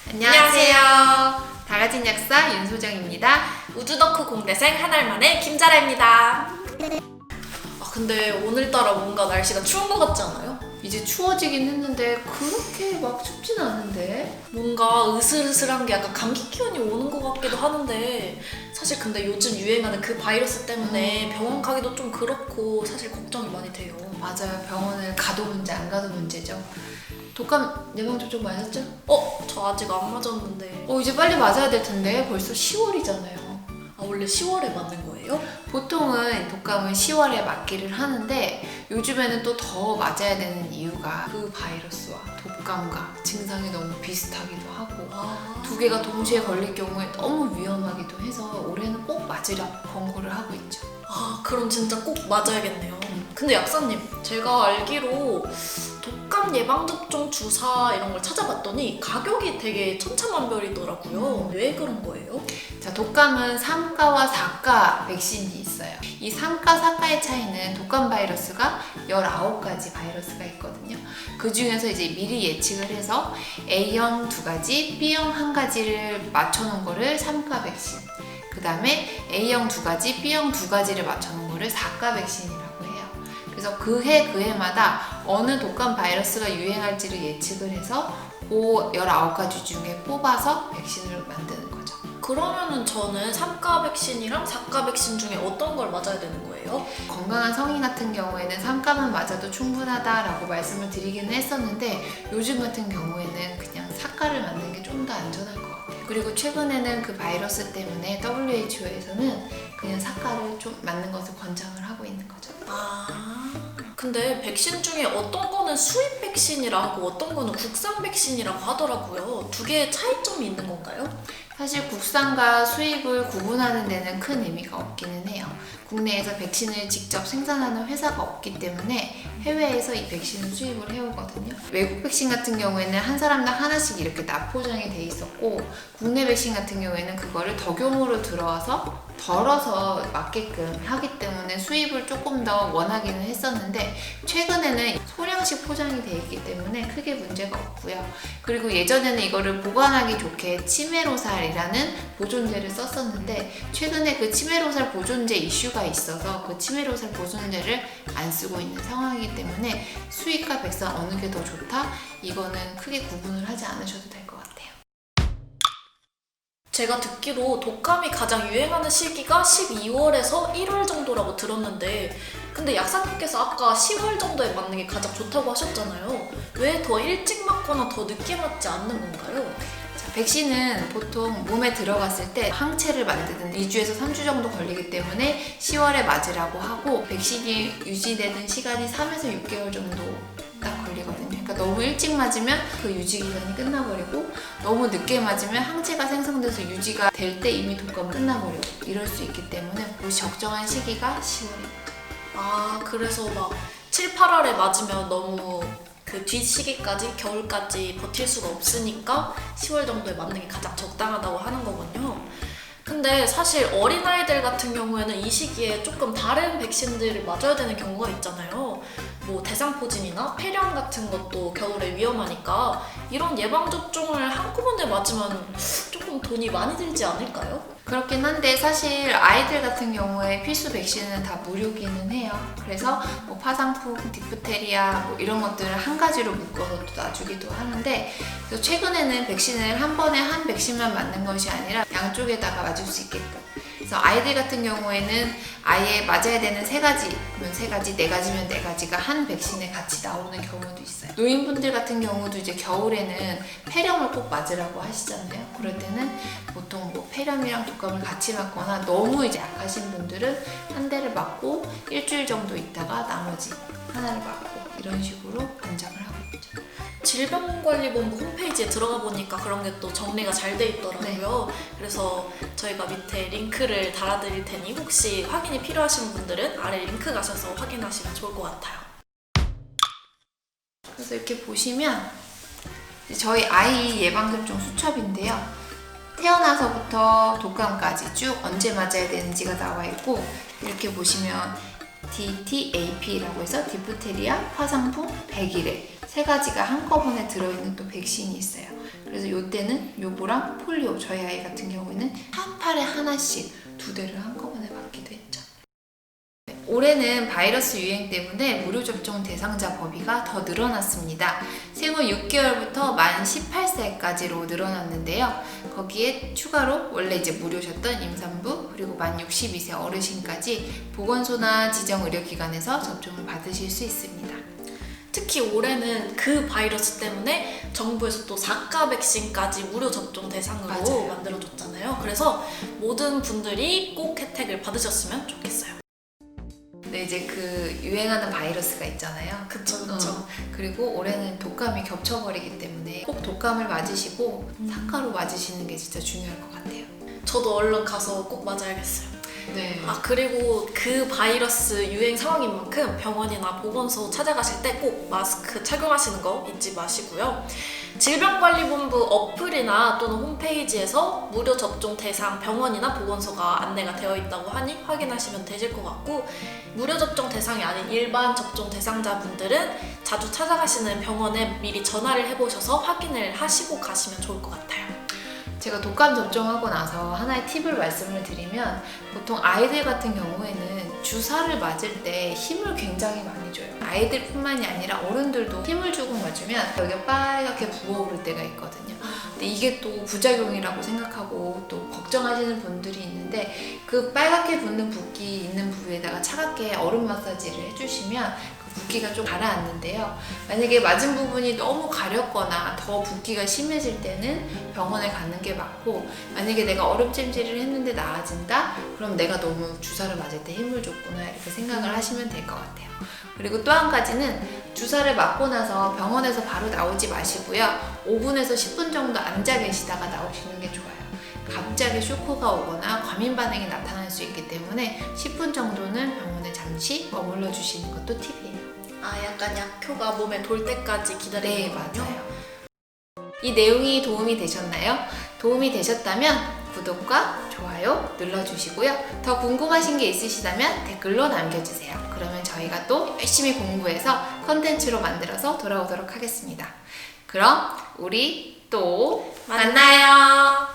안녕하세요. 다가진 약사 윤소정입니다. 우주덕후 공대생 한 알 만에 김자라입니다. 근데 오늘따라 뭔가 날씨가 추운 것 같지 않아요? 이제 추워지긴 했는데 그렇게 막 춥진 않은데? 뭔가 으슬으슬한 게 약간 감기 기운이 오는 것 같기도 하는데 사실 근데 요즘 유행하는 그 바이러스 때문에 병원 가기도 좀 그렇고 사실 걱정이 많이 돼요. 맞아요. 병원을 가도 문제 안 가도 문제죠. 독감 예방접종 맞았죠? 저 아직 안 맞았는데. 이제 빨리 맞아야 될 텐데 벌써 10월이잖아요. 원래 10월에 맞는 거예요? 보통은 독감은 10월에 맞기를 하는데 요즘에는 또 더 맞아야 되는 이유가 그 바이러스와 독감과 증상이 너무 비슷하기도 하고 두 개가 동시에 걸릴 경우에 너무 위험하기도 해서 올해는 꼭 맞으려고 권고를 하고 있죠. 그럼 진짜 꼭 맞아야겠네요. 근데 약사님, 제가 알기로 독감 예방접종 주사 이런 걸 찾아봤더니 가격이 되게 천차만별이더라고요. 왜 그런 거예요? 자, 독감은 3가와 4가 백신이 있어요. 이 3가, 4가의 차이는 독감 바이러스가 19가지 바이러스가 있거든요. 그 중에서 이제 미리 예측을 해서 A형 2가지, B형 1가지를 맞춰놓은 거를 3가 백신, 그 다음에 A형 2가지, B형 2가지를 맞춰놓은 거를 4가 백신이라고 해요. 그래서 그 해마다 어느 독감 바이러스가 유행할지를 예측을 해서 그 19가지 중에 뽑아서 백신을 만드는 거죠. 그러면은 저는 3가 백신이랑 4가 백신 중에 어떤 걸 맞아야 되는 거예요? 건강한 성인 같은 경우에는 3가만 맞아도 충분하다라고 말씀을 드리기는 했었는데 요즘 같은 경우에는 그냥 4가를 맞는 게 좀 더 안전할 것 같아요. 그리고 최근에는 그 바이러스 때문에 WHO에서는 그냥 4가를 좀 맞는 것을 권장을 하고 있는 거죠. 근데 백신 중에 어떤 거는 수입 백신이라고 어떤 거는 국산 백신이라고 하더라고요. 두 개의 차이점이 있는 건가요? 사실 국산과 수입을 구분하는 데는 큰 의미가 없기는 해요. 국내에서 백신을 직접 생산하는 회사가 없기 때문에 해외에서 이 백신을 수입을 해오거든요. 외국 백신 같은 경우에는 한 사람당 하나씩 이렇게 납포장이 돼 있었고 국내 백신 같은 경우에는 그거를 덕용으로 들어와서 덜어서 맞게끔 하기 때문에 수입을 조금 더 원하기는 했었는데 최근에는 소량씩 포장이 돼 있기 때문에 크게 문제가 없고요. 그리고 예전에는 이거를 보관하기 좋게 치메로살이라는 보존제를 썼었는데 최근에 그 치메로살 보존제 이슈가 있어서 그 치메로살 보존제를 안 쓰고 있는 상황이기 때문에 수입과 백산 어느 게 더 좋다? 이거는 크게 구분을 하지 않으셔도 될 것 같아요. 제가 듣기로 독감이 가장 유행하는 시기가 12월에서 1월 정도라고 들었는데 근데 약사님께서 아까 10월 정도에 맞는 게 가장 좋다고 하셨잖아요. 왜 더 일찍 맞거나 더 늦게 맞지 않는 건가요? 자, 백신은 보통 몸에 들어갔을 때 항체를 만드는 2주에서 3주 정도 걸리기 때문에 10월에 맞으라고 하고 백신이 유지되는 시간이 3에서 6개월 정도 딱 걸리거든요. 그러니까 너무 일찍 맞으면 그 유지 기간이 끝나버리고 너무 늦게 맞으면 항체가 생성돼서 유지가 될 때 이미 독감은 끝나버리고 이럴 수 있기 때문에 그 적정한 시기가 10월입니다. 그래서 막 7, 8월에 맞으면 너무 그 뒷 시기까지 겨울까지 버틸 수가 없으니까 10월 정도에 맞는 게 가장 적당하다고 하는 거군요. 근데 사실 어린아이들 같은 경우에는 이 시기에 조금 다른 백신들을 맞아야 되는 경우가 있잖아요. 뭐 대상포진이나 폐렴 같은 것도 겨울에 위험하니까 이런 예방접종을 한꺼번에 맞으면 조금 돈이 많이 들지 않을까요? 그렇긴 한데 사실 아이들 같은 경우에 필수 백신은 다 무료기는 해요. 그래서 뭐 파상풍, 디프테리아 뭐 이런 것들을 한 가지로 묶어서 또 놔주기도 하는데 그래서 최근에는 백신을 한 번에 한 백신만 맞는 것이 아니라 양쪽에다가 맞을 수 있게끔 그래서 아이들 같은 경우에는 아예 맞아야 되는 3가지면 3가지, 4가지면 4가지가 한 백신에 같이 나오는 경우도 있어요. 노인분들 같은 경우도 이제 겨울에는 폐렴을 꼭 맞으라고 하시잖아요. 그럴 때는 보통 뭐 폐렴이랑 독감을 같이 맞거나 너무 이제 약하신 분들은 한 대를 맞고 일주일 정도 있다가 나머지 하나를 맞고 이런 식으로 권장을 하고 있죠. 질병관리본부 홈페이지에 들어가 보니까 그런 게 또 정리가 잘 돼 있더라고요. 그래서 저희가 밑에 링크를 달아드릴 테니 혹시 확인이 필요하신 분들은 아래 링크 가셔서 확인하시면 좋을 것 같아요. 그래서 이렇게 보시면 저희 아이 예방접종 수첩인데요. 태어나서부터 독감까지 쭉 언제 맞아야 되는지가 나와 있고 이렇게 보시면 DTAP라고 해서 디프테리아, 화상풍, 백일에 세 가지가 한꺼번에 들어있는 또 백신이 있어요. 그래서 이때는 요거랑 폴리오, 저희 아이 같은 경우에는 한 팔에 하나씩 2대를 한꺼번에 맞기도 했죠. 올해는 바이러스 유행 때문에 무료 접종 대상자 범위가 더 늘어났습니다. 생후 6개월부터 만 18세까지로 늘어났는데요. 거기에 추가로 원래 이제 무료셨던 임산부 그리고 만 62세 어르신까지 보건소나 지정 의료기관에서 접종을 받으실 수 있습니다. 특히 올해는 그 바이러스 때문에 정부에서 또 4가 백신까지 무료 접종 대상으로 맞아요. 만들어줬잖아요. 그래서 모든 분들이 꼭 혜택을 받으셨으면 좋겠어요. 네, 이제 그 유행하는 바이러스가 있잖아요. 그쵸. 그리고 올해는 독감이 겹쳐버리기 때문에 꼭 독감을 맞으시고 4가로 맞으시는 게 진짜 중요할 것 같아요. 저도 얼른 가서 꼭 맞아야겠어요. 네. 그리고 그 바이러스 유행 상황인 만큼 병원이나 보건소 찾아가실 때 꼭 마스크 착용하시는 거 잊지 마시고요. 질병관리본부 어플이나 또는 홈페이지에서 무료 접종 대상 병원이나 보건소가 안내가 되어 있다고 하니 확인하시면 되실 것 같고, 무료 접종 대상이 아닌 일반 접종 대상자분들은 자주 찾아가시는 병원에 미리 전화를 해보셔서 확인을 하시고 가시면 좋을 것 같아요. 제가 독감 접종하고 나서 하나의 팁을 말씀을 드리면, 보통 아이들 같은 경우에는 주사를 맞을 때 힘을 굉장히 많이 줘요. 아이들뿐만이 아니라 어른들도 힘을 주고 맞으면 여기가 빨갛게 부어오를 때가 있거든요. 근데 이게 또 부작용이라고 생각하고 또 걱정하시는 분들이 있는데, 그 빨갛게 붓는 붓기 있는 부위에다가 차갑게 얼음 마사지를 해주시면 붓기가 좀 가라앉는데요. 만약에 맞은 부분이 너무 가렵거나 더 붓기가 심해질 때는 병원에 가는 게 맞고, 만약에 내가 얼음찜질을 했는데 나아진다? 그럼 내가 너무 주사를 맞을 때 힘을 줬구나 이렇게 생각을 하시면 될 것 같아요. 그리고 또 한 가지는 주사를 맞고 나서 병원에서 바로 나오지 마시고요. 5분에서 10분 정도 앉아 계시다가 나오시는 게 좋아요. 갑자기 쇼크가 오거나 과민 반응이 나타날 수 있기 때문에 10분 정도는 병원에 잠시 머물러 주시는 것도 팁이에요. 약간 약효가 몸에 돌 때까지 기다리는 네, 거군요. 맞아요. 이 내용이 도움이 되셨나요? 도움이 되셨다면 구독과 좋아요 눌러주시고요. 더 궁금하신 게 있으시다면 댓글로 남겨주세요. 그러면 저희가 또 열심히 공부해서 컨텐츠로 만들어서 돌아오도록 하겠습니다. 그럼 우리 또 만나요.